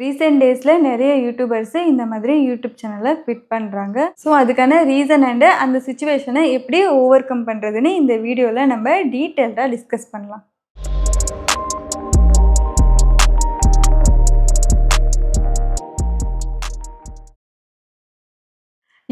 Recent டேஸ்ல நிறைய YouTubers இந்த மாதிரி யூடியூப் சேனலை குவிட் பண்ணுறாங்க. ஸோ அதுக்கான ரீசன் அண்டு அந்த சுச்சுவேஷனை எப்படி ஓவர் கம் பண்ணுறதுன்னு இந்த வீடியோவில் நம்ம டீட்டெயில்டாக டிஸ்கஸ் பண்ணலாம்.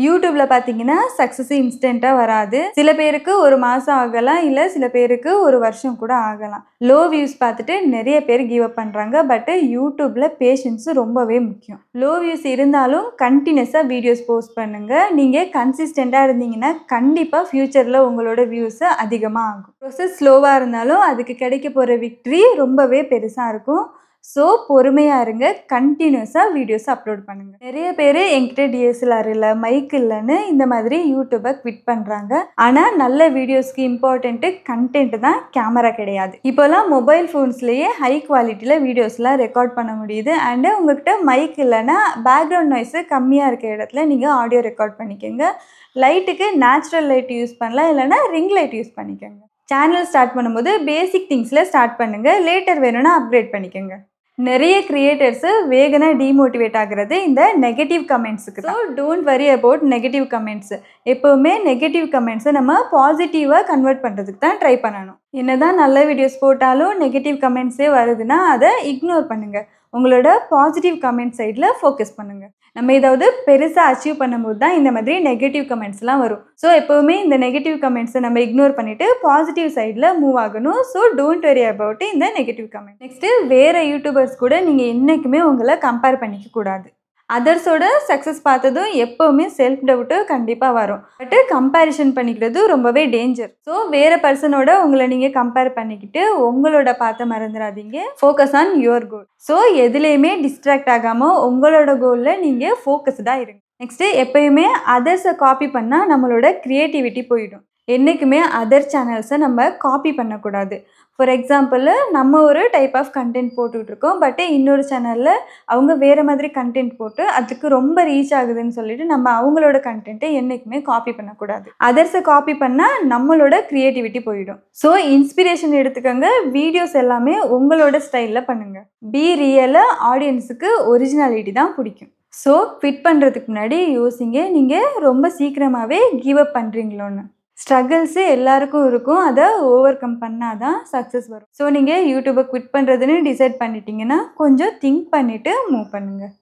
யூடியூப்ல பார்த்தீங்கன்னா சக்ஸஸ் இன்ஸ்டண்ட்டாக வராது. சில பேருக்கு ஒரு மாதம் ஆகலாம், இல்லை சில பேருக்கு ஒரு வருஷம் கூட ஆகலாம். லோ வியூஸ் பார்த்துட்டு நிறைய பேர் கிவ் அப் பண்ணுறாங்க. பட் யூடியூப்ல பேஷன்ஸ் ரொம்பவே முக்கியம். லோ வியூஸ் இருந்தாலும் கண்டினியூஸாக வீடியோஸ் போஸ்ட் பண்ணுங்கள். நீங்கள் கன்சிஸ்டண்ட்டாக இருந்தீங்கன்னா கண்டிப்பாக ஃப்யூச்சரில் உங்களோட வியூஸ் அதிகமாக ஆகும். ப்ரொசஸ் ஸ்லோவாக இருந்தாலும் அதுக்கு கிடைக்க போகிற விக்ட்ரி ரொம்பவே பெருசாக இருக்கும். ஸோ பொறுமையாக இருங்க, கண்டினியூஸாக வீடியோஸ் அப்லோட் பண்ணுங்கள். நிறைய பேர் என்கிட்ட டிஎஸ்எல்ஆர் இல்லை, மைக் இல்லைன்னு இந்த மாதிரி யூடியூப்பை குவிட் பண்ணுறாங்க. ஆனால் நல்ல வீடியோஸ்க்கு இம்பார்ட்டண்ட்டு கண்டென்ட் தான், கேமரா கிடையாது. இப்போலாம் மொபைல் ஃபோன்ஸ்லேயே ஹை குவாலிட்டியில் வீடியோஸ்லாம் ரெக்கார்ட் பண்ண முடியுது. அண்டு உங்கள்கிட்ட மைக் இல்லைன்னா பேக்ரவுண்ட் நாய்ஸு கம்மியாக இருக்க இடத்துல நீங்கள் ஆடியோ ரெக்கார்ட் பண்ணிக்கோங்க. லைட்டுக்கு நேச்சுரல் லைட் யூஸ் பண்ணலாம், இல்லைனா ரிங் லைட் யூஸ் பண்ணிக்கோங்க. சேனல் ஸ்டார்ட் பண்ணும்போது பேசிக் திங்ஸில் ஸ்டார்ட் பண்ணுங்கள். லேட்டர் வேணும்னா அப்கிரேட் பண்ணிக்கோங்க. நிறைய கிரியேட்டர்ஸு வேகனாக டிமோட்டிவேட் ஆகிறது இந்த நெகட்டிவ் கமெண்ட்ஸுக்கு. So don't worry about negative comments. எப்போவுமே நெகட்டிவ் கமெண்ட்ஸை நம்ம பாசிட்டிவாக கன்வெர்ட் பண்ணுறதுக்கு தான் ட்ரை பண்ணணும். என்ன தான் நல்ல வீடியோஸ் போட்டாலும் நெகட்டிவ் கமெண்ட்ஸே வருதுன்னா அதை இக்னோர் பண்ணுங்கள். உங்களோட பாசிட்டிவ் கமெண்ட் சைடில் ஃபோக்கஸ் பண்ணுங்கள். நம்ம ஏதாவது பெருசாக அச்சீவ் பண்ணும்போது தான் இந்த மாதிரி நெகட்டிவ் கமெண்ட்ஸ்லாம் வரும். ஸோ எப்போவுமே இந்த நெகட்டிவ் கமெண்ட்ஸை நம்ம இக்னோர் பண்ணிவிட்டு பாசிட்டிவ் சைடில் மூவ் ஆகணும். ஸோ டோன்ட் வெரி அபவுட் இந்த நெகட்டிவ் கமெண்ட். நெக்ஸ்ட்டு வேறு யூடியூபர்ஸ் கூட நீங்கள் என்றைக்குமே உங்களை கம்பேர் பண்ணிக்க கூடாது. அதர்ஸோட சக்ஸஸ் பார்த்ததும் எப்போவுமே செல்ஃப் டவுட்டு கண்டிப்பாக வரும். பட்டு கம்பேரிஷன் பண்ணிக்கிறது ரொம்பவே டேஞ்சர். ஸோ வேறு பர்சனோட உங்களை நீங்கள் கம்பேர் பண்ணிக்கிட்டு உங்களோட பார்த்து மறந்துடாதீங்க. Focus on your goal. So எதுலேயுமே டிஸ்ட்ராக்ட் ஆகாமல் உங்களோட கோலில் நீங்கள் ஃபோக்கஸ்டாக இருங்க. நெக்ஸ்ட்டு எப்போயுமே அதர்ஸை காப்பி பண்ணால் நம்மளோட க்ரியேட்டிவிட்டி போயிடும். என்றைக்குமே அதர் சேனல்ஸை நம்ம காப்பி பண்ணக்கூடாது. ஃபார் எக்ஸாம்பிள், நம்ம ஒரு டைப் ஆஃப் கண்டென்ட் போட்டுட்ருக்கோம். பட் இன்னொரு சேனலில் அவங்க வேறு மாதிரி கண்டென்ட் போட்டு அதுக்கு ரொம்ப ரீச் ஆகுதுன்னு சொல்லிட்டு நம்ம அவங்களோட கண்டென்ட்டை என்றைக்குமே காப்பி பண்ணக்கூடாது. அதர்ஸை காப்பி பண்ணால் நம்மளோட க்ரியேட்டிவிட்டி போயிடும். ஸோ இன்ஸ்பிரேஷன் எடுத்துக்கோங்க. வீடியோஸ் எல்லாமே உங்களோட ஸ்டைலில் பண்ணுங்கள். பி ரியலாக ஆடியன்ஸுக்கு ஒரிஜினாலிட்டி தான் பிடிக்கும். ஸோ ஃபிட் பண்ணுறதுக்கு முன்னாடி யோசிங்க, நீங்கள் ரொம்ப சீக்கிரமாகவே கிவ் அப் பண்ணுறீங்களோன்னு. ஸ்ட்ரகிள்ஸு எல்லாருக்கும் இருக்கும். அதை ஓவர் கம் பண்ணால் தான் சக்ஸஸ் வரும். ஸோ நீங்கள் யூடியூப்பை குவிட் பண்ணுறதுன்னு டிசைட் பண்ணிட்டீங்கன்னா கொஞ்சம் திங்க் பண்ணிவிட்டு மூவ் பண்ணுங்கள்.